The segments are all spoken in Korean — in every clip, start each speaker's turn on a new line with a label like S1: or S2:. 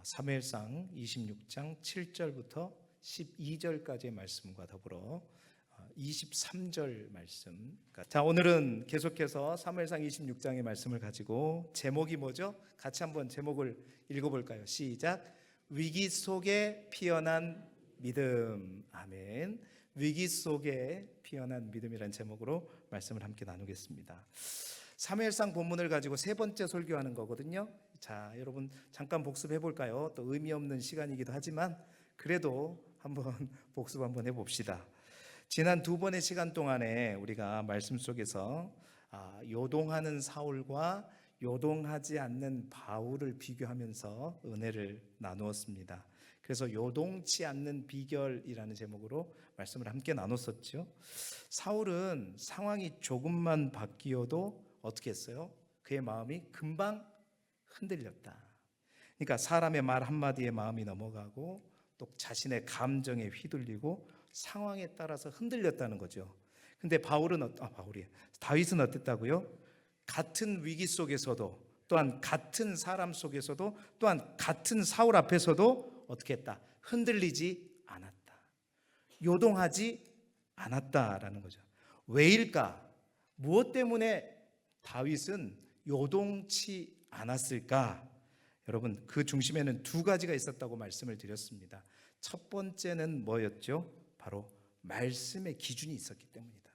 S1: 사무엘상 26장 7절부터 12절까지의 말씀과 더불어 23절 말씀. 자, 오늘은 계속해서 사무엘상 26장의 말씀을 가지고 제목이 뭐죠? 같이 한번 제목을 읽어볼까요? 시작. 위기 속에 피어난 믿음. 아멘. 위기 속에 피어난 믿음이라는 제목으로 말씀을 함께 나누겠습니다. 사무엘상 본문을 가지고 세 번째 설교하는 거거든요. 자, 여러분 잠깐 복습해 볼까요? 또 의미 없는 시간이기도 하지만 그래도 한번 복습 한번 해봅시다. 지난 두 번의 시간 동안에 우리가 말씀 속에서 요동하는 사울과 요동하지 않는 바울을 비교하면서 은혜를 나누었습니다. 그래서 요동치 않는 비결이라는 제목으로 말씀을 함께 나눴었죠. 사울은 상황이 조금만 바뀌어도 어떻게 했어요? 그의 마음이 금방 흔들렸다. 그러니까 사람의 말 한마디에 마음이 넘어가고 또 자신의 감정에 휘둘리고 상황에 따라서 흔들렸다는 거죠. 근데 다윗은 어땠다고요? 같은 위기 속에서도 또한 같은 사람 속에서도 또한 같은 사울 앞에서도 어떻게 했다? 흔들리지 않았다. 요동하지 않았다라는 거죠. 왜일까? 무엇 때문에 다윗은 요동치 않았을까? 여러분, 그 중심에는 두 가지가 있었다고 말씀을 드렸습니다. 첫 번째는 뭐였죠? 바로 말씀의 기준이 있었기 때문이다.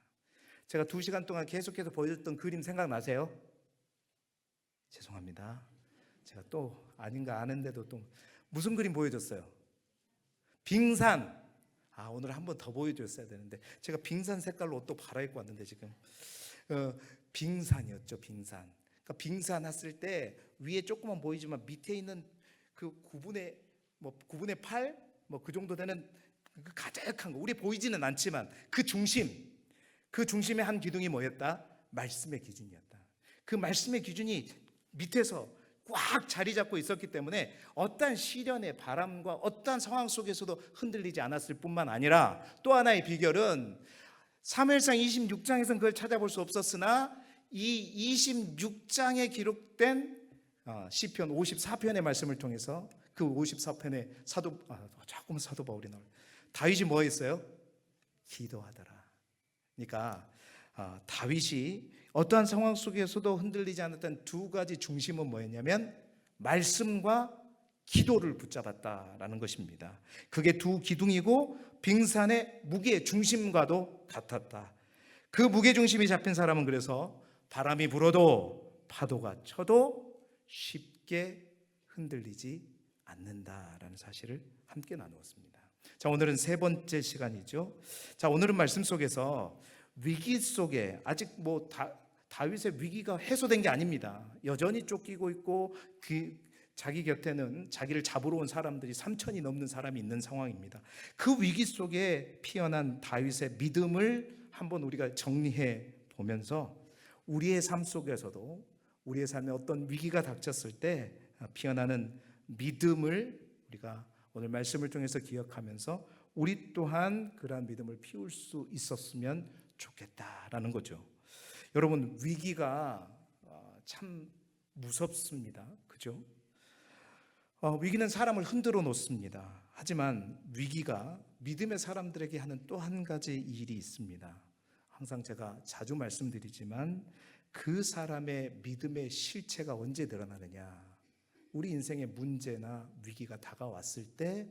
S1: 제가 2시간 동안 계속해서 보여줬던 그림 생각나세요? 죄송합니다. 제가 또 아닌가 아는데도 또 무슨 그림 보여줬어요? 빙산. 오늘 한 번 더 보여줬어야 되는데 제가 빙산 색깔로 옷도 갈아입고 왔는데 지금 빙산이었죠. 빙산. 그러니까 빙산 했을 때 위에 조금만 보이지만 밑에 있는 그 9분의 8 그 정도 되는 그 가득한 거, 우리 보이지는 않지만 그 중심의 한 기둥이 뭐였다? 말씀의 기준이었다. 그 말씀의 기준이 밑에서 꽉 자리 잡고 있었기 때문에 어떠한 시련의 바람과 어떠한 상황 속에서도 흔들리지 않았을 뿐만 아니라 또 하나의 비결은 사무엘상 26장에서는 그걸 찾아볼 수 없었으나 이 26장에 기록된 시편 54편의 말씀을 통해서 그 54편의 사도 바울이 나와요. 다윗이 뭐 했어요? 기도하더라. 그러니까 다윗이 어떠한 상황 속에서도 흔들리지 않았던 두 가지 중심은 뭐였냐면 말씀과 기도를 붙잡았다라는 것입니다. 그게 두 기둥이고 빙산의 무게 중심과도 같았다. 그 무게 중심이 잡힌 사람은 그래서 바람이 불어도 파도가 쳐도 쉽게 흔들리지 않는다라는 사실을 함께 나누었습니다. 자, 오늘은 세 번째 시간이죠. 자, 오늘은 말씀 속에서 위기 속에 아직 다윗의 위기가 해소된 게 아닙니다. 여전히 쫓기고 있고 자기 곁에는 자기를 잡으러 온 사람들이 3,000이 넘는 사람이 있는 상황입니다. 그 위기 속에 피어난 다윗의 믿음을 한번 우리가 정리해 보면서 우리의 삶 속에서도 우리의 삶에 어떤 위기가 닥쳤을 때 피어나는 믿음을 우리가 오늘 말씀을 통해서 기억하면서 우리 또한 그러한 믿음을 피울 수 있었으면 좋겠다라는 거죠. 여러분, 위기가 참 무섭습니다. 그죠? 위기는 사람을 흔들어 놓습니다. 하지만 위기가 믿음의 사람들에게 하는 또 한 가지 일이 있습니다. 항상 제가 자주 말씀드리지만 그 사람의 믿음의 실체가 언제 드러나느냐? 우리 인생의 문제나 위기가 다가왔을 때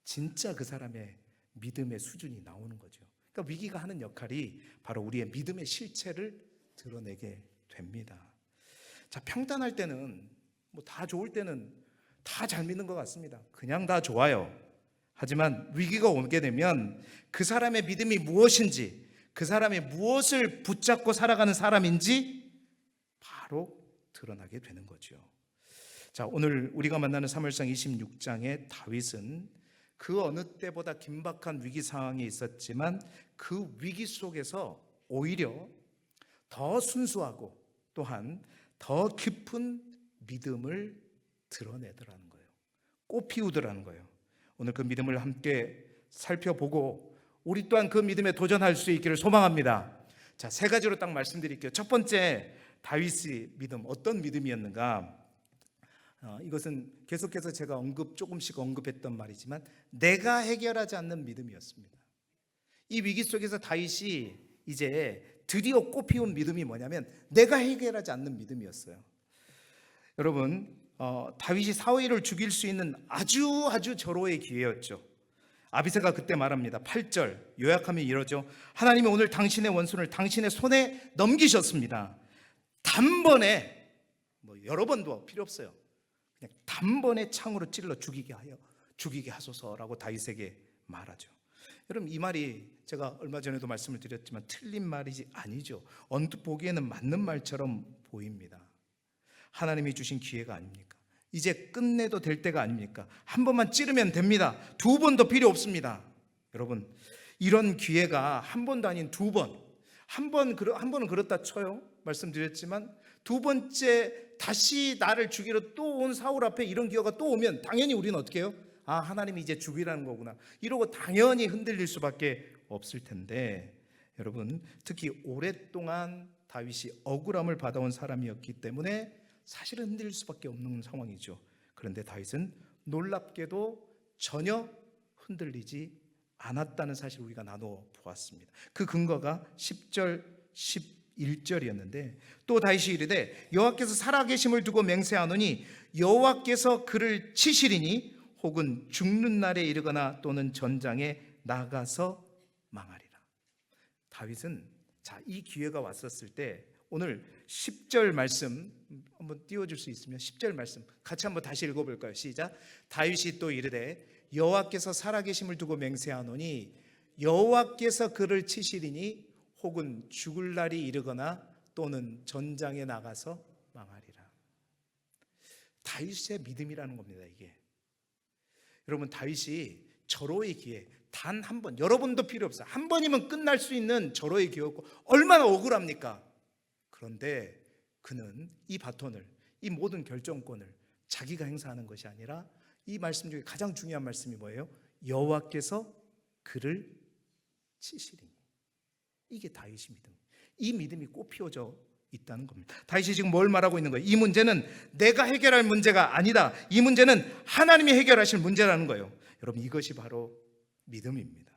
S1: 진짜 그 사람의 믿음의 수준이 나오는 거죠. 그러니까 위기가 하는 역할이 바로 우리의 믿음의 실체를 드러내게 됩니다. 자, 평단할 때는 다 좋을 때는 다 잘 믿는 것 같습니다. 그냥 다 좋아요. 하지만 위기가 오게 되면 그 사람의 믿음이 무엇인지, 그 사람이 무엇을 붙잡고 살아가는 사람인지 바로 드러나게 되는 거죠. 자, 오늘 우리가 만나는 사무엘상 26장의 다윗은 그 어느 때보다 긴박한 위기 상황에 있었지만 그 위기 속에서 오히려 더 순수하고 또한 더 깊은 믿음을 드러내더라는 거예요. 꽃피우더라는 거예요. 오늘 그 믿음을 함께 살펴보고 우리 또한 그 믿음에 도전할 수 있기를 소망합니다. 자, 세 가지로 딱 말씀드릴게요. 첫 번째, 다윗의 믿음, 어떤 믿음이었는가? 이것은 계속해서 제가 조금씩 언급했던 말이지만 내가 해결하지 않는 믿음이었습니다. 이 위기 속에서 다윗이 이제 드디어 꽃피운 믿음이 뭐냐면 내가 해결하지 않는 믿음이었어요. 여러분, 다윗이 사울을 죽일 수 있는 아주 절호의 기회였죠. 아비새가 그때 말합니다. 8절 요약하면 이러죠. 하나님이 오늘 당신의 원수를 당신의 손에 넘기셨습니다. 단번에, 여러 번도 필요 없어요. 그냥 단번에 창으로 찔러 죽이게 하소서라고 다윗에게 말하죠. 여러분, 이 말이 제가 얼마 전에도 말씀을 드렸지만 틀린 말이지 아니죠. 언뜻 보기에는 맞는 말처럼 보입니다. 하나님이 주신 기회가 아닙니까? 이제 끝내도 될 때가 아닙니까? 한 번만 찌르면 됩니다. 두 번도 필요 없습니다. 여러분, 이런 기회가 한 번도 아닌 두 번. 한 번은 그렇다 쳐요. 말씀드렸지만 두 번째 다시 나를 죽이러 또 온 사울 앞에 이런 기회가 또 오면 당연히 우리는 어떻게 해요? 아, 하나님이 이제 죽이라는 거구나, 이러고 당연히 흔들릴 수밖에 없을 텐데, 여러분, 특히 오랫동안 다윗이 억울함을 받아온 사람이었기 때문에 사실은 흔들릴 수밖에 없는 상황이죠. 그런데 다윗은 놀랍게도 전혀 흔들리지 않았다는 사실을 우리가 나눠 보았습니다. 그 근거가 10절 11절이었는데, 또 다윗이 이르되 여호와께서 살아계심을 두고 맹세하노니 여호와께서 그를 치시리니 혹은 죽는 날에 이르거나 또는 전장에 나가서 망하리라. 다윗은 이 기회가 왔었을 때, 오늘 10절 말씀 한번 띄워줄 수 있으면 10절 말씀 같이 한번 다시 읽어볼까요? 시작. 다윗이 또 이르되 여호와께서 살아계심을 두고 맹세하노니 여호와께서 그를 치시리니 혹은 죽을 날이 이르거나 또는 전장에 나가서 망하리라. 다윗의 믿음이라는 겁니다. 이게, 여러분, 다윗이 절호의 기회 단 한 번, 여러 번도 필요 없어요. 한 번이면 끝날 수 있는 절호의 기회였고 얼마나 억울합니까? 그런데 그는 이 바톤을, 이 모든 결정권을 자기가 행사하는 것이 아니라 이 말씀 중에 가장 중요한 말씀이 뭐예요? 여호와께서 그를 치시리니. 이게 다윗의 믿음. 이 믿음이 꽃피워져 있다는 겁니다. 다윗이 지금 뭘 말하고 있는 거예요? 이 문제는 내가 해결할 문제가 아니다. 이 문제는 하나님이 해결하실 문제라는 거예요. 여러분, 이것이 바로 믿음입니다.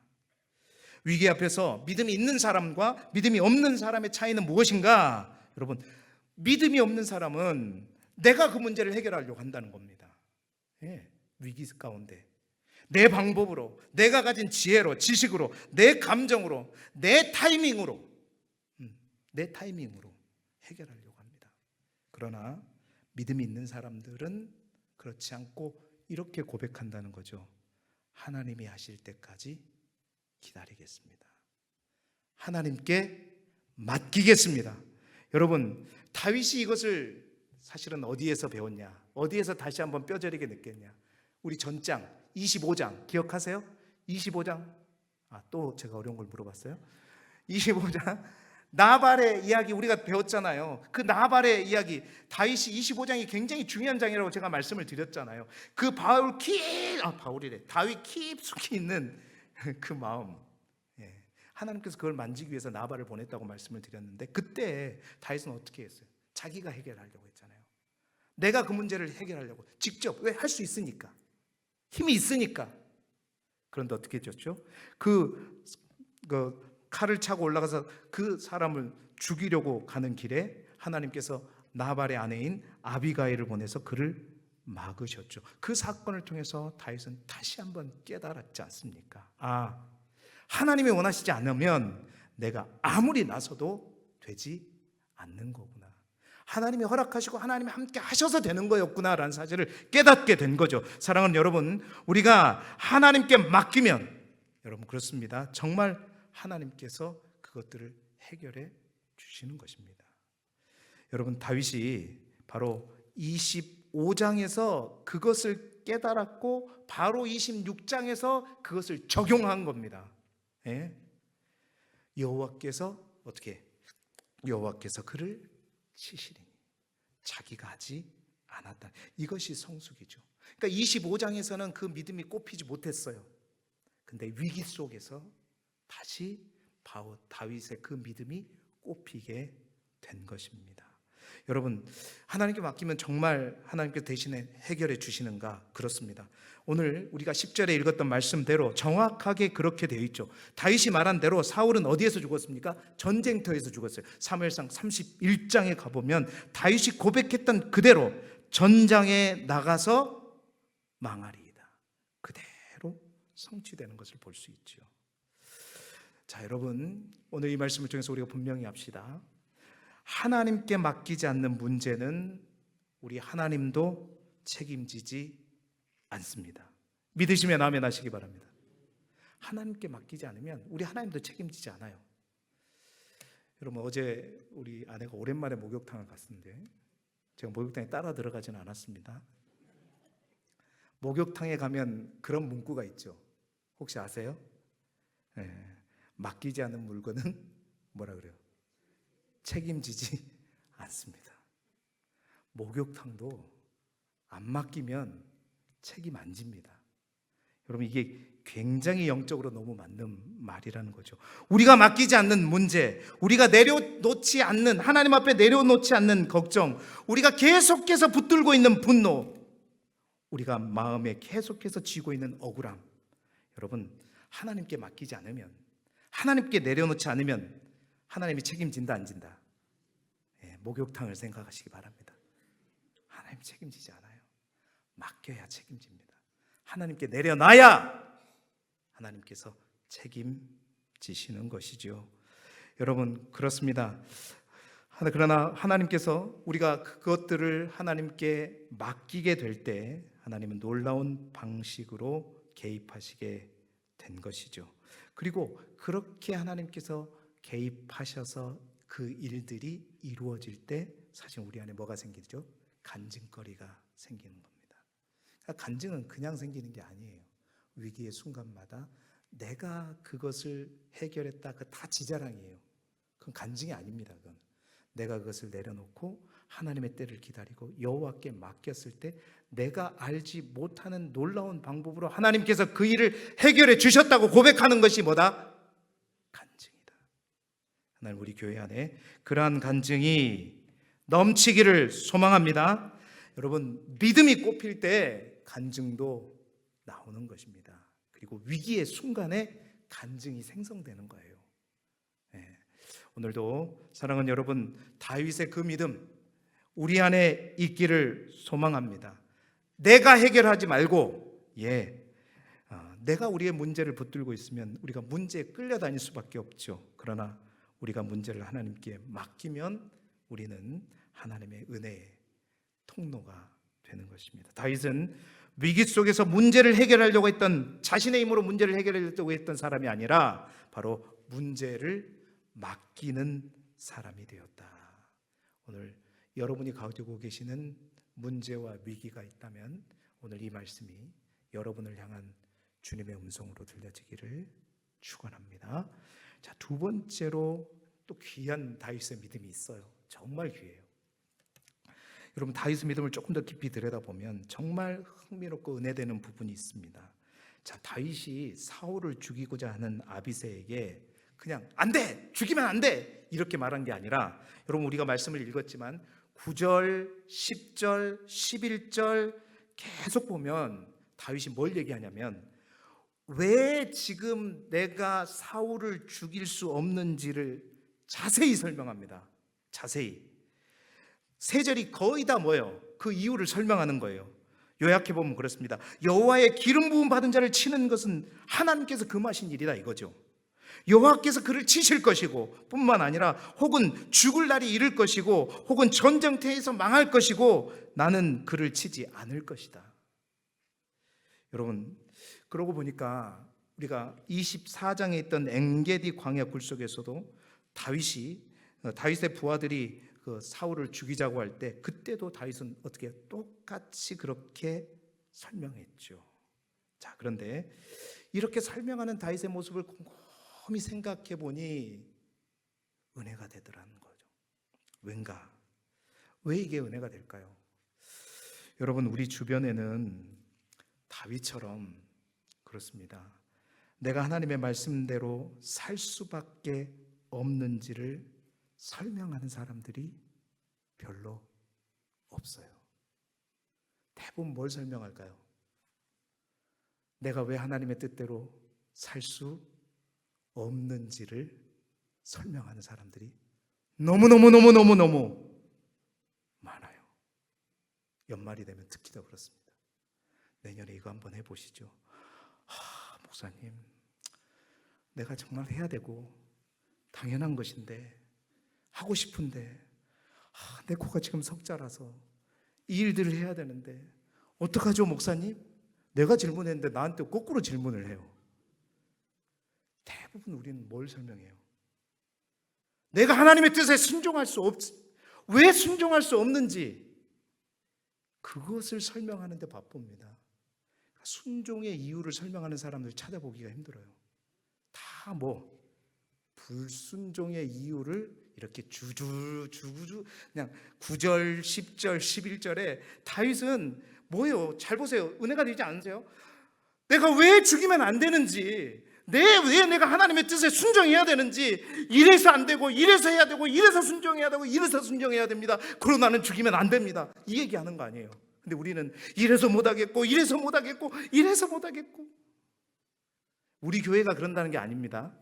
S1: 위기 앞에서 믿음이 있는 사람과 믿음이 없는 사람의 차이는 무엇인가? 여러분, 믿음이 없는 사람은 내가 그 문제를 해결하려고 한다는 겁니다. 위기 가운데 내 방법으로, 내가 가진 지혜로, 지식으로, 내 감정으로, 내 타이밍으로 해결하려고 합니다. 그러나 믿음이 있는 사람들은 그렇지 않고 이렇게 고백한다는 거죠. 하나님이 하실 때까지 기다리겠습니다. 하나님께 맡기겠습니다. 여러분, 다윗이 이것을 사실은 어디에서 배웠냐? 어디에서 다시 한번 뼈저리게 느꼈냐? 우리 전장 25장 기억하세요? 25장, 또 제가 어려운 걸 물어봤어요. 25장 나발의 이야기 우리가 배웠잖아요. 그 나발의 이야기, 다윗이 25장이 굉장히 중요한 장이라고 제가 말씀을 드렸잖아요. 그 다윗 깊숙이 있는 그 마음, 하나님께서 그걸 만지기 위해서 나발을 보냈다고 말씀을 드렸는데, 그때 다윗은 어떻게 했어요? 자기가 해결하려고 했잖아요. 내가 그 문제를 해결하려고 직접, 왜? 할 수 있으니까, 힘이 있으니까. 그런데 어떻게 했죠? 그 칼을 차고 올라가서 그 사람을 죽이려고 가는 길에 하나님께서 나발의 아내인 아비가일을 보내서 그를 막으셨죠. 그 사건을 통해서 다윗은 다시 한번 깨달았지 않습니까? 하나님이 원하시지 않으면 내가 아무리 나서도 되지 않는 거구나. 하나님이 허락하시고 하나님이 함께 하셔서 되는 거였구나라는 사실을 깨닫게 된 거죠. 사랑하는 여러분, 우리가 하나님께 맡기면, 여러분, 그렇습니다. 정말 하나님께서 그것들을 해결해 주시는 것입니다. 여러분, 다윗이 바로 25장에서 그것을 깨달았고 바로 26장에서 그것을 적용한 겁니다. 여호와께서 어떻게? 여호와께서 그를 치시리니, 자기가 하지 않았다. 이것이 성숙이죠. 그러니까 25장에서는 그 믿음이 꼽히지 못했어요. 근데 위기 속에서 다시 다윗의 그 믿음이 꼽히게 된 것입니다. 여러분, 하나님께 맡기면 정말 하나님께 대신에 해결해 주시는가? 그렇습니다. 오늘 우리가 10절에 읽었던 말씀대로 정확하게 그렇게 되어 있죠. 다윗이 말한 대로 사울은 어디에서 죽었습니까? 전쟁터에서 죽었어요. 사무엘상 31장에 가보면 다윗이 고백했던 그대로 전장에 나가서 망하리이다, 그대로 성취되는 것을 볼 수 있죠. 자, 여러분, 오늘 이 말씀을 통해서 우리가 분명히 합시다. 하나님께 맡기지 않는 문제는 우리 하나님도 책임지지 않습니다. 믿으시면 아멘 하시기 바랍니다. 하나님께 맡기지 않으면 우리 하나님도 책임지지 않아요. 여러분, 어제 우리 아내가 오랜만에 목욕탕을 갔는데 제가 목욕탕에 따라 들어가지는 않았습니다. 목욕탕에 가면 그런 문구가 있죠. 혹시 아세요? 네. 맡기지 않은 물건은 뭐라 그래요? 책임지지 않습니다. 목욕탕도 안 맡기면 책임 안 집니다. 여러분, 이게 굉장히 영적으로 너무 맞는 말이라는 거죠. 우리가 맡기지 않는 문제, 우리가 내려놓지 않는, 하나님 앞에 내려놓지 않는 걱정, 우리가 계속해서 붙들고 있는 분노, 우리가 마음에 계속해서 쥐고 있는 억울함, 여러분, 하나님께 맡기지 않으면, 하나님께 내려놓지 않으면 하나님이 책임진다 안 진다? 목욕탕을 생각하시기 바랍니다. 하나님 책임지지 않아요. 맡겨야 책임집니다. 하나님께 내려놔야 하나님께서 책임지시는 것이죠. 여러분, 그렇습니다. 그러나 하나님께서 우리가 그것들을 하나님께 맡기게 될 때 하나님은 놀라운 방식으로 개입하시게 된 것이죠. 그리고 그렇게 하나님께서 개입하셔서 그 일들이 이루어질 때 사실 우리 안에 뭐가 생기죠? 간증거리가 생기는 겁니다. 그러니까 간증은 그냥 생기는 게 아니에요. 위기의 순간마다 내가 그것을 해결했다, 그 다 지자랑이에요. 그건 간증이 아닙니다. 그건 내가 그것을 내려놓고 하나님의 때를 기다리고 여호와께 맡겼을 때 내가 알지 못하는 놀라운 방법으로 하나님께서 그 일을 해결해 주셨다고 고백하는 것이 뭐다? 간증이다. 하나님, 우리 교회 안에 그러한 간증이 넘치기를 소망합니다. 여러분, 믿음이 꼽힐 때 간증도 나오는 것입니다. 그리고 위기의 순간에 간증이 생성되는 거예요. 오늘도 사랑하는 여러분, 다윗의 그 믿음 우리 안에 있기를 소망합니다. 내가 해결하지 말고 내가 우리의 문제를 붙들고 있으면 우리가 문제에 끌려다닐 수밖에 없죠. 그러나 우리가 문제를 하나님께 맡기면 우리는 하나님의 은혜의 통로가 되는 것입니다. 다윗은 위기 속에서 문제를 해결하려고 했던, 자신의 힘으로 문제를 해결하려고 했던 사람이 아니라 바로 문제를 맡기는 사람이 되었다. 오늘 여러분이 가지고 계시는 문제와 위기가 있다면 오늘 이 말씀이 여러분을 향한 주님의 음성으로 들려지기를 축원합니다. 자, 두 번째로 또 귀한 다윗의 믿음이 있어요. 정말 귀해요. 여러분, 다윗의 믿음을 조금 더 깊이 들여다보면 정말 흥미롭고 은혜되는 부분이 있습니다. 자, 다윗이 사울을 죽이고자 하는 아비새에게 그냥 안 돼! 죽이면 안 돼! 이렇게 말한 게 아니라, 여러분, 우리가 말씀을 읽었지만 9절, 10절, 11절 계속 보면 다윗이 뭘 얘기하냐면 왜 지금 내가 사울을 죽일 수 없는지를 자세히 설명합니다. 자세히. 세 절이 거의 다 뭐예요? 그 이유를 설명하는 거예요. 요약해 보면 그렇습니다. 여호와의 기름 부음 받은 자를 치는 것은 하나님께서 금하신 일이다, 이거죠. 여호와께서 그를 치실 것이고 뿐만 아니라 혹은 죽을 날이 이를 것이고 혹은 전쟁터에서 망할 것이고 나는 그를 치지 않을 것이다. 여러분, 그러고 보니까 우리가 24장에 있던 엔게디 광야 굴속에서도 다윗의 부하들이 그 사울을 죽이자고 할 때 그때도 다윗은 어떻게 똑같이 그렇게 설명했죠. 자, 그런데 이렇게 설명하는 다윗의 모습을 곰곰이 생각해 보니 은혜가 되더라는 거죠. 왠가? 왜 이게 은혜가 될까요? 여러분, 우리 주변에는 다윗처럼 그렇습니다. 내가 하나님의 말씀대로 살 수밖에 없는지를 설명하는 사람들이 별로 없어요. 대부분 뭘 설명할까요? 내가 왜 하나님의 뜻대로 살 수 없는지를 설명하는 사람들이 너무너무 많아요. 연말이 되면 특히 더 그렇습니다. 내년에 이거 한번 해보시죠. 목사님, 내가 정말 해야 되고 당연한 것인데, 하고 싶은데 내 코가 지금 석자라서 이 일들을 해야 되는데 어떡하죠 목사님? 내가 질문했는데 나한테 거꾸로 질문을 해요. 대부분 우리는 뭘 설명해요? 내가 하나님의 뜻에 순종할 수 왜 순종할 수 없는지 그것을 설명하는 데 바쁩니다. 순종의 이유를 설명하는 사람들 찾아보기가 힘들어요. 다 불순종의 이유를 이렇게 주구주 그냥 9절, 10절, 11절에 다윗은 뭐예요? 잘 보세요. 은혜가 되지 않으세요? 내가 왜 죽이면 안 되는지, 왜 내가 하나님의 뜻에 순종해야 되는지, 이래서 안 되고 이래서 해야 되고 이래서 순종해야 되고 이래서 순종해야 됩니다. 그러나 나는 죽이면 안 됩니다. 이 얘기하는 거 아니에요. 근데 우리는 이래서 못하겠고 이래서 못하겠고 이래서 못하겠고. 우리 교회가 그런다는 게 아닙니다.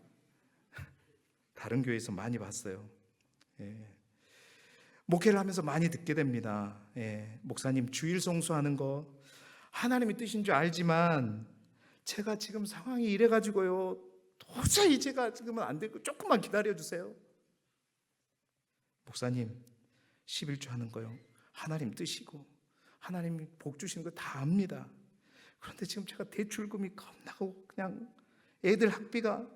S1: 다른 교회에서 많이 봤어요. 목회를 하면서 많이 듣게 됩니다. 목사님 주일 성수하는 거 하나님의 뜻인 줄 알지만 제가 지금 상황이 이래가지고요 도저히 제가 지금은 안 되고 조금만 기다려주세요. 목사님 11조 하는 거요 하나님 뜻이고 하나님이 복 주시는 거 다 압니다. 그런데 지금 제가 대출금이 겁나고 그냥 애들 학비가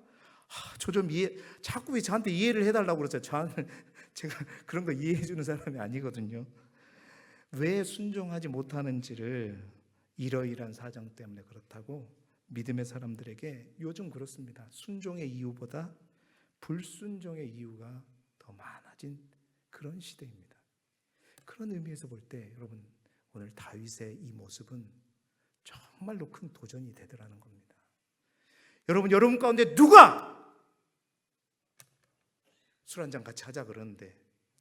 S1: 저 좀 자꾸 왜 저한테 이해를 해달라고 그러죠. 제가 그런 거 이해해 주는 사람이 아니거든요. 왜 순종하지 못하는지를 이러이러한 사정 때문에 그렇다고 믿음의 사람들에게 요즘 그렇습니다. 순종의 이유보다 불순종의 이유가 더 많아진 그런 시대입니다. 그런 의미에서 볼 때 여러분 오늘 다윗의 이 모습은 정말로 큰 도전이 되더라는 겁니다. 여러분 가운데 누가 술 한잔 같이 하자 그러는데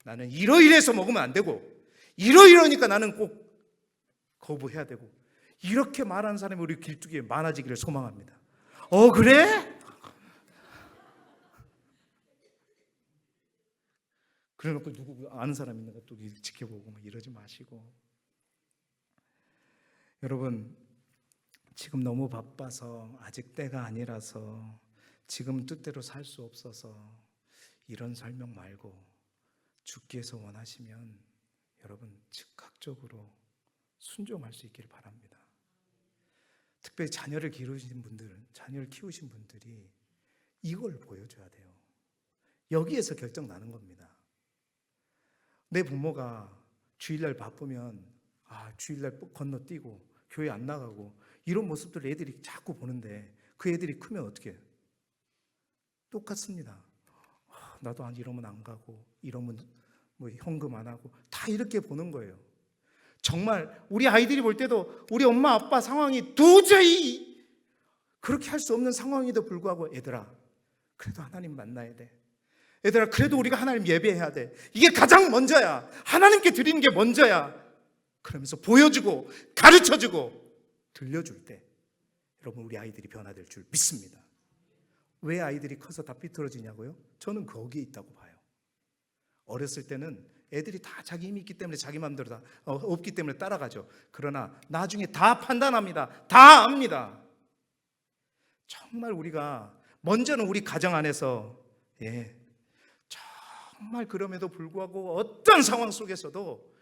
S1: 나는 이러이러해서 먹으면 안 되고 이러이러니까 나는 꼭 거부해야 되고 이렇게 말하는 사람이 우리 길쭉이에 많아지기를 소망합니다. 그래? 그래놓고 누구 아는 사람 있는 거 또 지켜보고 이러지 마시고. 여러분 지금 너무 바빠서 아직 때가 아니라서 지금 뜻대로 살 수 없어서 이런 설명 말고 주께서 원하시면 여러분 즉각적으로 순종할 수 있기를 바랍니다. 특별히 자녀를 키우신 분들이 이걸 보여줘야 돼요. 여기에서 결정 나는 겁니다. 내 부모가 주일날 바쁘면 주일날 건너뛰고 교회 안 나가고 이런 모습들을 애들이 자꾸 보는데 그 애들이 크면 어떻게 해요? 똑같습니다. 나도 이러면 안 가고 이러면 현금 안 하고 다 이렇게 보는 거예요. 정말 우리 아이들이 볼 때도 우리 엄마 아빠 상황이 도저히 그렇게 할 수 없는 상황에도 불구하고 얘들아 그래도 하나님 만나야 돼. 얘들아 그래도 우리가 하나님 예배해야 돼. 이게 가장 먼저야. 하나님께 드리는 게 먼저야. 그러면서 보여주고 가르쳐주고 들려줄 때 여러분 우리 아이들이 변화될 줄 믿습니다. 왜 아이들이 커서 다 삐뚤어지냐고요? 저는 거기에 있다고 봐요. 어렸을 때는 애들이 다 자기 힘이 있기 때문에 자기 마음대로 다 없기 때문에 따라가죠. 그러나 나중에 다 판단합니다. 다 압니다. 정말 우리가 먼저는 우리 가정 안에서 정말 그럼에도 불구하고 어떤 상황 속에서도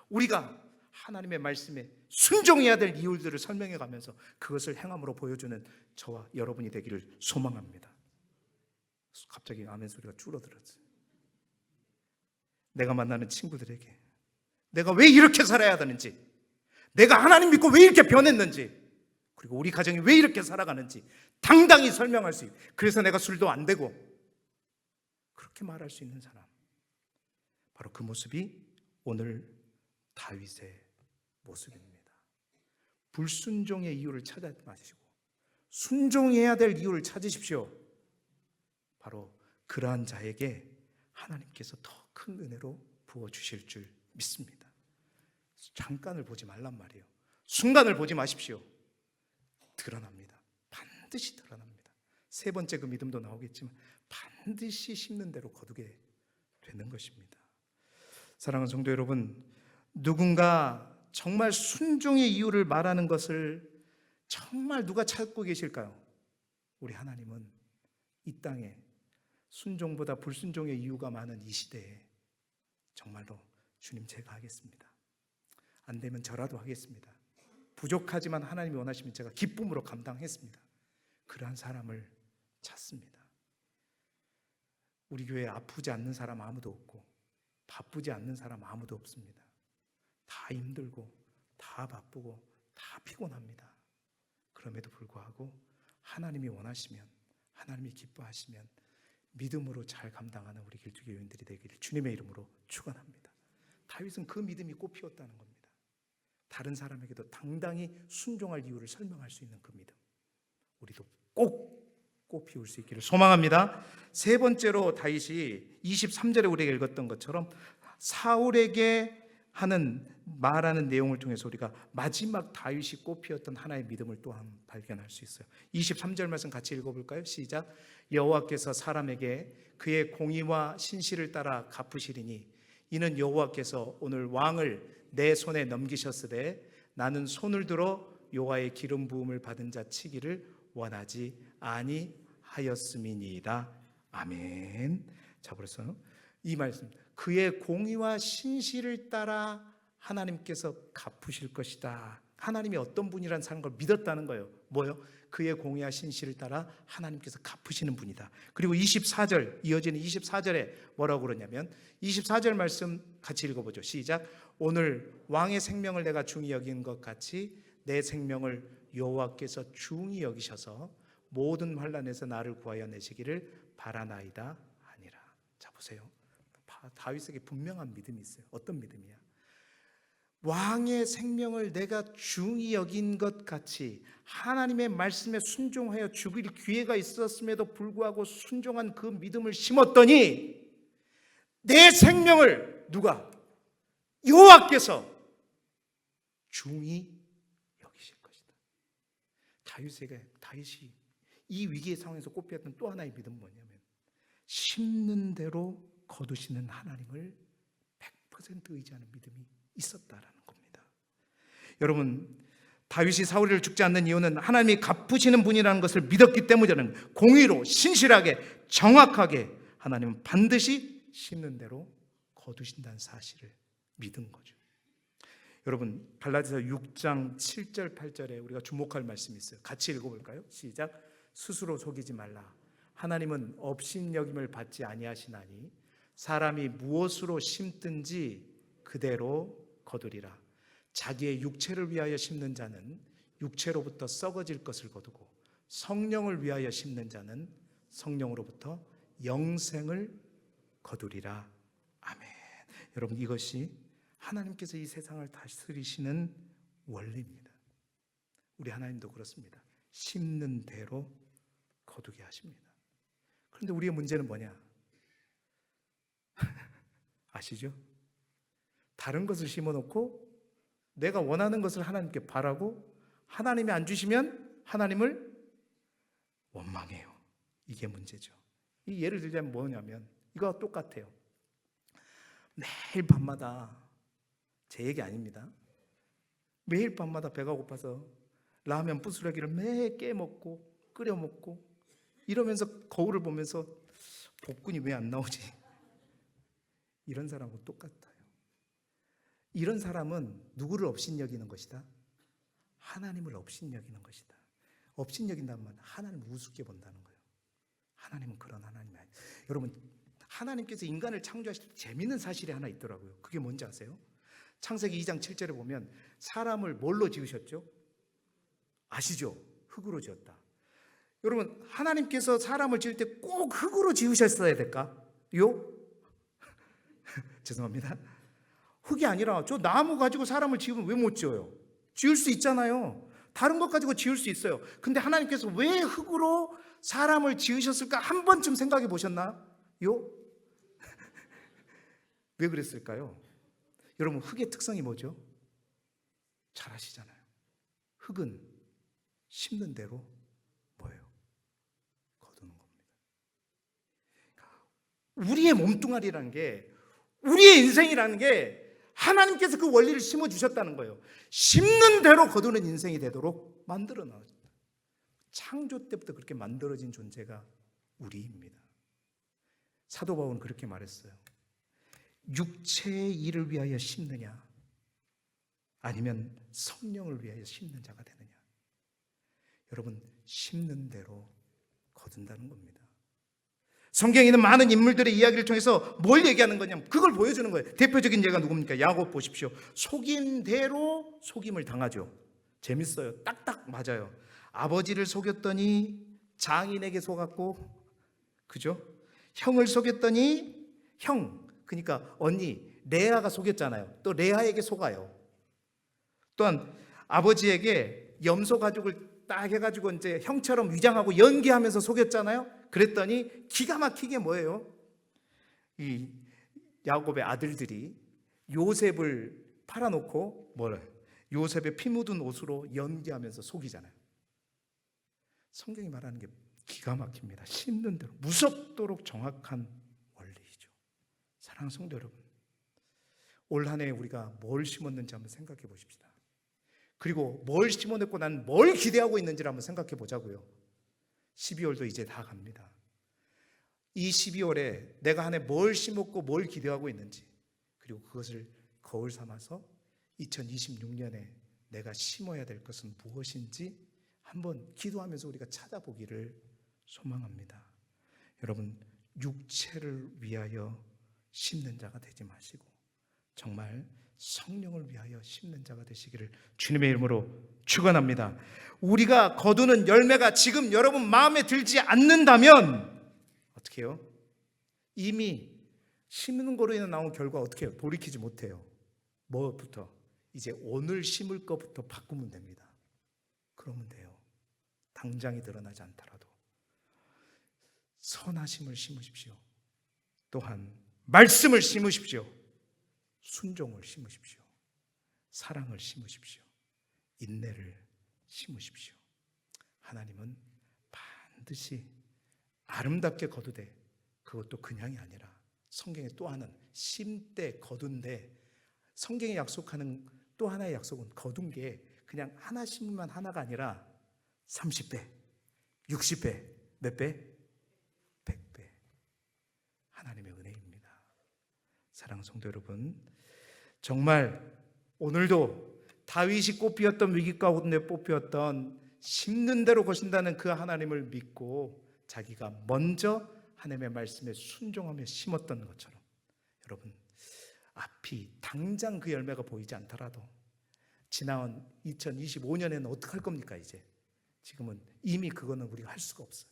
S1: 우리가 하나님의 말씀에 순종해야 될 이유들을 설명해 가면서 그것을 행함으로 보여주는 저와 여러분이 되기를 소망합니다. 갑자기 아멘 소리가 줄어들었어요. 내가 만나는 친구들에게 내가 왜 이렇게 살아야 되는지, 내가 하나님 믿고 왜 이렇게 변했는지, 그리고 우리 가정이 왜 이렇게 살아가는지 당당히 설명할 수 있고, 그래서 내가 술도 안 되고 그렇게 말할 수 있는 사람, 바로 그 모습이 오늘 다윗의 모습입니다. 불순종의 이유를 찾아 마시고 순종해야 될 이유를 찾으십시오. 바로 그러한 자에게 하나님께서 더 큰 은혜로 부어주실 줄 믿습니다. 잠깐을 보지 말란 말이에요. 순간을 보지 마십시오. 드러납니다. 반드시 드러납니다. 세 번째 그 믿음도 나오겠지만 반드시 심는 대로 거두게 되는 것입니다. 사랑하는 성도 여러분, 누군가 정말 순종의 이유를 말하는 것을 정말 누가 찾고 계실까요? 우리 하나님은 이 땅에 순종보다 불순종의 이유가 많은 이 시대에 정말로 주님 제가 하겠습니다. 안 되면 저라도 하겠습니다. 부족하지만 하나님이 원하시면 제가 기쁨으로 감당했습니다. 그러한 사람을 찾습니다. 우리 교회에 아프지 않는 사람 아무도 없고 바쁘지 않는 사람 아무도 없습니다. 다 힘들고 다 바쁘고 다 피곤합니다. 그럼에도 불구하고 하나님이 원하시면, 하나님이 기뻐하시면 믿음으로 잘 감당하는 우리 길쭉의 요인들이 되기를 주님의 이름으로 축원합니다. 다윗은 그 믿음이 꽃피웠다는 겁니다. 다른 사람에게도 당당히 순종할 이유를 설명할 수 있는 그 믿음, 우리도 꼭 꽃피울 수 있기를 소망합니다. 세 번째로 다윗이 23절에 우리가 읽었던 것처럼 사울에게 말하는 내용을 통해서 우리가 마지막 다윗이 꽃피웠던 하나의 믿음을 또한 발견할 수 있어요. 23절 말씀 같이 읽어볼까요? 시작. 여호와께서 사람에게 그의 공의와 신실을 따라 갚으시리니 이는 여호와께서 오늘 왕을 내 손에 넘기셨으되 나는 손을 들어 여호와의 기름 부음을 받은 자 치기를 원하지 아니하였음이니이다. 아멘. 자, 그래서 이 말씀, 그의 공의와 신실을 따라 하나님께서 갚으실 것이다. 하나님이 어떤 분이라는 사는 걸 믿었다는 거예요. 뭐요? 그의 공의와 신실을 따라 하나님께서 갚으시는 분이다. 그리고 24절, 이어지는 24절에 뭐라고 그러냐면 24절 말씀 같이 읽어보죠. 시작. 오늘 왕의 생명을 내가 중히 여긴 것 같이 내 생명을 여호와께서 중히 여기셔서 모든 환난에서 나를 구하여 내시기를 바라나이다 하니라. 자, 보세요. 다윗에게 분명한 믿음이 있어요. 어떤 믿음이야? 왕의 생명을 내가 중히 여긴 것 같이 하나님의 말씀에 순종하여 죽일 기회가 있었음에도 불구하고 순종한 그 믿음을 심었더니 내 생명을 누가? 여호와께서 중히 여기실 것이다. 다윗이 이 위기의 상황에서 꽃피웠던 또 하나의 믿음은 뭐냐면 심는 대로 거두시는 하나님을 100% 의지하는 믿음이 있었다라는 겁니다. 여러분, 다윗이 사울을 죽지 않는 이유는 하나님이 갚으시는 분이라는 것을 믿었기 때문이라는, 공의로 신실하게 정확하게 하나님은 반드시 심는 대로 거두신다는 사실을 믿은 거죠. 여러분, 갈라디아서 6장 7절 8절에 우리가 주목할 말씀이 있어요. 같이 읽어볼까요? 시작. 스스로 속이지 말라. 하나님은 업신여김을 받지 아니하시나니 사람이 무엇으로 심든지 그대로 거두리라. 자기의 육체를 위하여 심는 자는 육체로부터 썩어질 것을 거두고 성령을 위하여 심는 자는 성령으로부터 영생을 거두리라. 아멘. 여러분, 이것이 하나님께서 이 세상을 다스리시는 원리입니다. 우리 하나님도 그렇습니다. 심는 대로 거두게 하십니다. 그런데 우리의 문제는 뭐냐? 아시죠? 다른 것을 심어놓고 내가 원하는 것을 하나님께 바라고 하나님이 안 주시면 하나님을 원망해요. 이게 문제죠. 이 예를 들자면 뭐냐면 이거와 똑같아요. 매일 밤마다, 제 얘기 아닙니다, 매일 밤마다 배가 고파서 라면 부스러기를 매일 깨먹고 끓여 먹고 이러면서 거울을 보면서 복근이 왜 안 나오지? 이런 사람하고 똑같아요. 이런 사람은 누구를 업신여기는 것이다? 하나님을 업신여기는 것이다. 업신여긴다는 말은 하나님을 우습게 본다는 거예요. 하나님은 그런 하나님이 아니에요. 여러분, 하나님께서 인간을 창조하실 때 재밌는 사실이 하나 있더라고요. 그게 뭔지 아세요? 창세기 2장 7절에 보면 사람을 뭘로 지으셨죠? 아시죠? 흙으로 지었다. 여러분, 하나님께서 사람을 지을 때 꼭 흙으로 지으셨어야 될까요? 죄송합니다. 흙이 아니라 저 나무 가지고 사람을 지으면 왜 못 지어요? 지을 수 있잖아요. 다른 것 가지고 지을 수 있어요. 근데 하나님께서 왜 흙으로 사람을 지으셨을까? 한 번쯤 생각해 보셨나요? 왜 그랬을까요? 여러분, 흙의 특성이 뭐죠? 잘 아시잖아요. 흙은 심는 대로 뭐예요? 거두는 겁니다. 우리의 몸뚱아리라는 게, 우리의 인생이라는 게 하나님께서 그 원리를 심어주셨다는 거예요. 심는 대로 거두는 인생이 되도록 만들어 놨습니다. 창조 때부터 그렇게 만들어진 존재가 우리입니다. 사도 바울은 그렇게 말했어요. 육체의 일을 위하여 심느냐, 아니면 성령을 위하여 심는 자가 되느냐. 여러분, 심는 대로 거둔다는 겁니다. 성경에는 많은 인물들의 이야기를 통해서 뭘 얘기하는 거냐면 그걸 보여주는 거예요. 대표적인 예가 누굽니까? 야곱 보십시오. 속인 대로 속임을 당하죠. 재밌어요. 딱딱 맞아요. 아버지를 속였더니 장인에게 속았고, 그죠? 형을 속였더니 그러니까 언니 레아가 속였잖아요. 또 레아에게 속아요. 또한 아버지에게 염소 가죽을 딱 해가지고 이제 형처럼 위장하고 연기하면서 속였잖아요. 그랬더니 기가 막히게 뭐예요? 이 야곱의 아들들이 요셉을 팔아놓고 요셉의 피 묻은 옷으로 연기하면서 속이잖아요. 성경이 말하는 게 기가 막힙니다. 심는 대로, 무섭도록 정확한 원리이죠. 사랑하는 성도 여러분, 올 한 해 우리가 뭘 심었는지 한번 생각해 보십시다. 그리고 뭘 심어냈고 난 뭘 기대하고 있는지를 한번 생각해 보자고요. 12월도 이제 다 갑니다. 이 12월에 내가 한 해 뭘 심었고 뭘 기대하고 있는지, 그리고 그것을 거울 삼아서 2026년에 내가 심어야 될 것은 무엇인지 한번 기도하면서 우리가 찾아보기를 소망합니다. 여러분, 육체를 위하여 심는 자가 되지 마시고 정말 성령을 위하여 심는 자가 되시기를 주님의 이름으로 축원합니다. 우리가 거두는 열매가 지금 여러분 마음에 들지 않는다면 어떻게 해요? 이미 심는 거로 인해 나온 결과 어떻게 해요? 돌이키지 못해요. 뭐부터? 이제 오늘 심을 것부터 바꾸면 됩니다. 그러면 돼요. 당장이 드러나지 않더라도 선하심을 심으십시오. 또한 말씀을 심으십시오. 순종을 심으십시오. 사랑을 심으십시오. 인내를 심으십시오. 하나님은 반드시 아름답게 거두되, 그것도 그냥이 아니라 성경에 또 하나는 심되 거둔데, 성경이 약속하는 또 하나의 약속은 거둔 게 그냥 하나 심으면 하나가 아니라 30배, 60배, 몇 배? 100배. 하나님의 은혜입니다. 사랑하는 성도 여러분, 정말 오늘도 다윗이 꽃피었던 위기 가운데 뽑혔던 심는 대로 거신다는 그 하나님을 믿고 자기가 먼저 하나님의 말씀에 순종하며 심었던 것처럼, 여러분 앞이 당장 그 열매가 보이지 않더라도 지나온 2025년에는 어떻게 할 겁니까? 이제 지금은 이미 그거는 우리가 할 수가 없어요.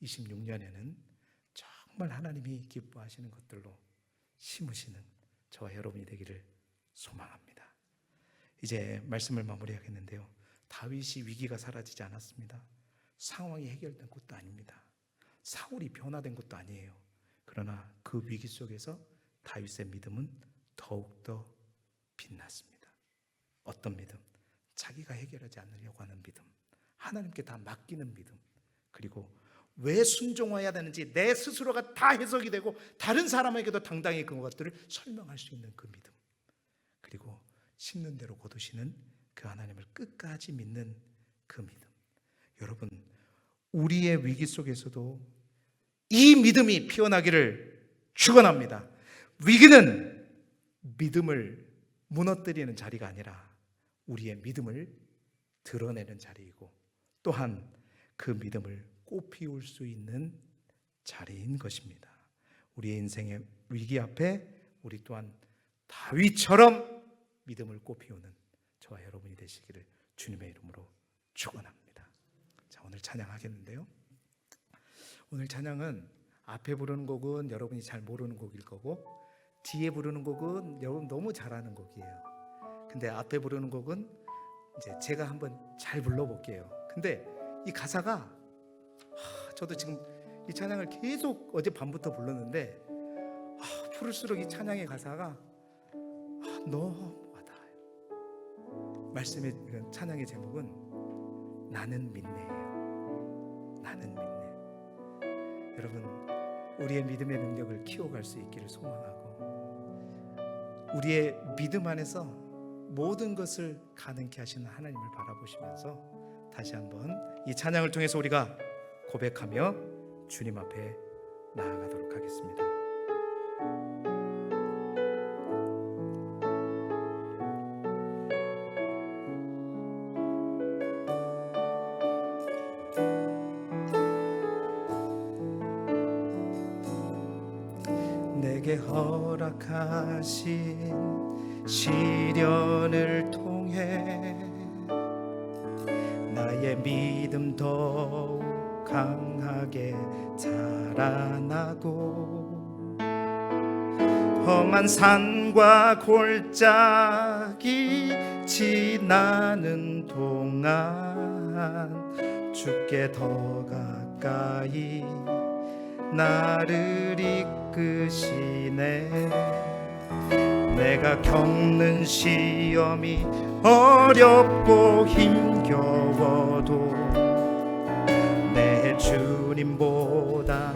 S1: 26년에는 정말 하나님이 기뻐하시는 것들로 심으시는 저와 여러분이 되기를 소망합니다. 이제 말씀을 마무리하겠는데요, 다윗이 위기가 사라지지 않았습니다. 상황이 해결된 것도 아닙니다. 사울이 변화된 것도 아니에요. 그러나 그 위기 속에서 다윗의 믿음은 더욱더 빛났습니다. 어떤 믿음? 자기가 해결하지 않으려고 하는 믿음, 하나님께 다 맡기는 믿음, 그리고 왜 순종해야 되는지 내 스스로가 다 해석이 되고 다른 사람에게도 당당히 그것들을 설명할 수 있는 그 믿음, 그리고 심는 대로 거두시는 그 하나님을 끝까지 믿는 그 믿음. 여러분, 우리의 위기 속에서도 이 믿음이 피어나기를 축원합니다. 위기는 믿음을 무너뜨리는 자리가 아니라 우리의 믿음을 드러내는 자리이고, 또한 그 믿음을 꽃피울 수 있는 자리인 것입니다. 우리의 인생의 위기 앞에 우리 또한 다윗처럼 믿음을 꽃피우는 저와 여러분이 되시기를 주님의 이름으로 축원합니다. 자, 오늘 찬양하겠는데요, 오늘 찬양은 앞에 부르는 곡은 여러분이 잘 모르는 곡일 거고, 뒤에 부르는 곡은 여러분 너무 잘하는 곡이에요. 근데 앞에 부르는 곡은 이제 제가 한번 잘 불러볼게요. 근데 이 가사가 저도 지금 이 찬양을 계속 어젯밤부터 불렀는데 부를수록 이 찬양의 가사가 너무 와닿아요. 말씀의 찬양의 제목은 나는 믿네예요. 나는 믿네. 여러분, 우리의 믿음의 능력을 키워갈 수 있기를 소망하고, 우리의 믿음 안에서 모든 것을 가능케 하시는 하나님을 바라보시면서 다시 한번 이 찬양을 통해서 우리가 고백하며 주님 앞에 나아가도록 하겠습니다. 내게 허락하신 시련을 통해 나의 믿음 더욱 강하게 자라나고, 험한 산과 골짜기 지나는 동안 주께 더 가까이 나를 이끄시네. 내가 겪는 시험이 어렵고 힘겨워도 내 주님보다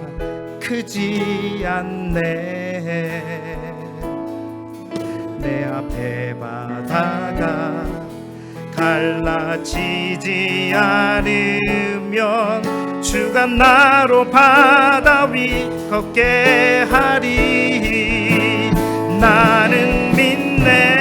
S1: 크지 않네. 내 앞에 바다가 갈라지지 않으면 주가 나로 바다 위 걷게 하리. 나는 믿네.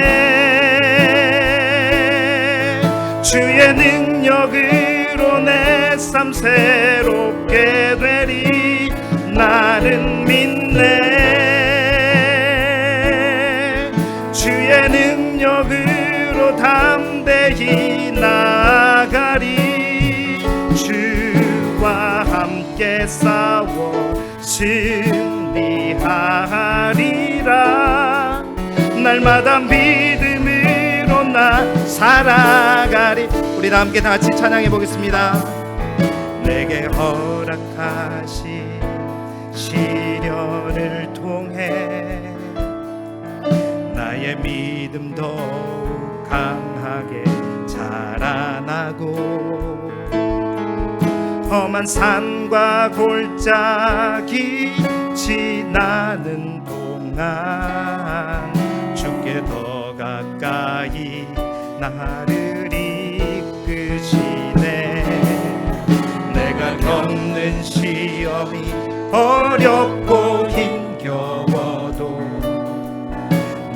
S1: 주의 능력으로 내 삶 새롭게 되리. 나는 믿네. 주의 능력으로 담대히 나아가리. 주와 함께 싸워 승리하리라. 날마다 믿음으로 나 살아가리. 우리 다 함께 다 같이 찬양해 보겠습니다. 내게 허락하신 시련을 통해 나의 믿음 더욱 강하게 자라나고, 험한 산과 골짜기 지나는 동안 주께 더 가까이 나를 이끄시네. 내가 겪는 시험이 어렵고 힘겨워도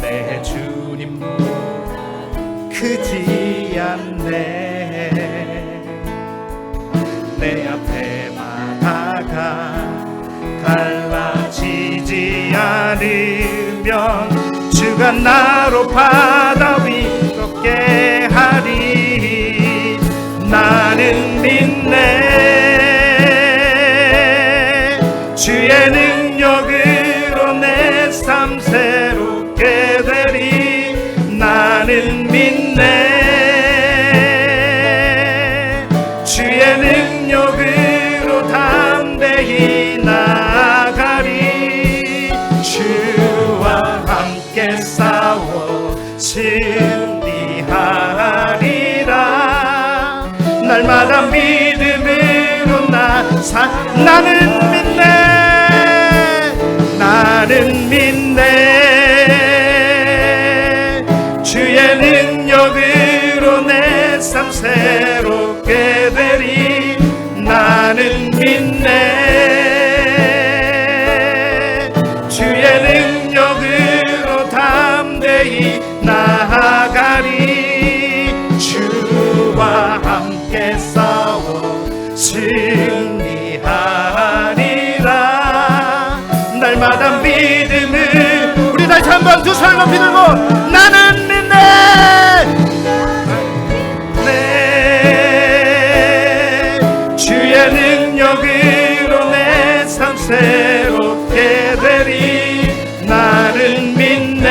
S1: 내 주님보다 크지 않네. 내 앞에 바다가 갈라지지 않으면 주가 나로 바다 위 걷게 하리. 나는 믿네. 주의 능력으로 내 삶 새롭게 되리. 나는 믿네. 주의 능력으로 담대히 나아가리. 주와 함께 싸워 승리하리라. 날마다 믿음으로 나는 믿네. 나는 믿네. 주의 능력으로 내 삶 새롭게 되리. 나는 믿네. 주의 능력으로 담대히 나아가리. 주와 함께 싸워 승리하리라. 날마다 믿음을 우리 다시 한번 두 손을 높이 들고 나는 믿네. 주의 능력으로 내 삶 새롭게 되리. 나는 믿네.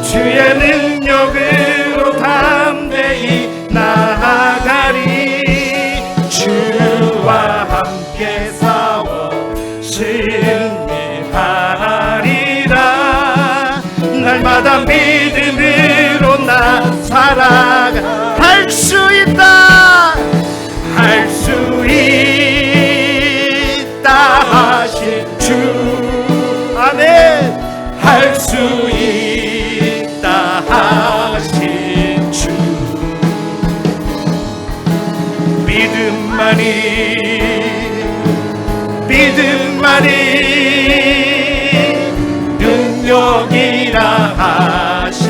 S1: 주의 능력으로 담대히 나아가리. 주와 함께 싸워 승리하리라. 믿음만이 믿음만이 능력이라 하신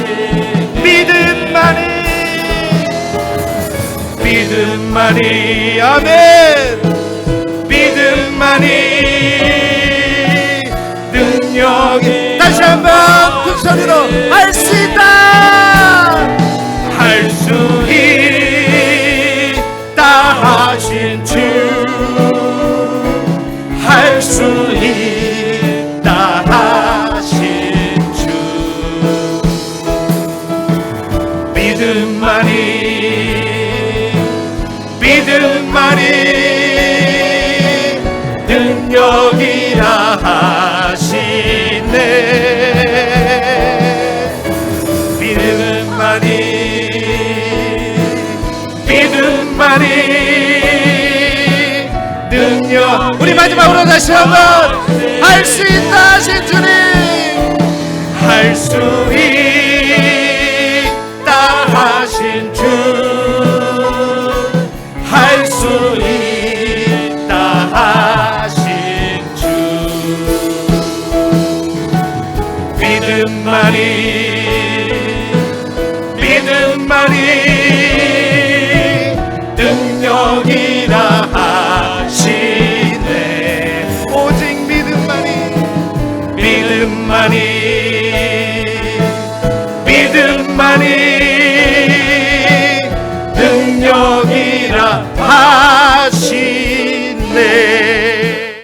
S1: 믿음만이 아멘 믿음만이 능력이 다시 한번 큰 소리로 할 수 있다 할 수 있다 하신 주 할 수 있다 하신 주 믿음만이 능력이라 하시네 믿음만이 능력 우리 마지막으로 다시 한번 할 수 있다 하신 주님 할 수 있다 하신 주 할 수 있다 하신 주 믿음만이 능력이라 하시네 오직 믿음만이 능력이라 하시네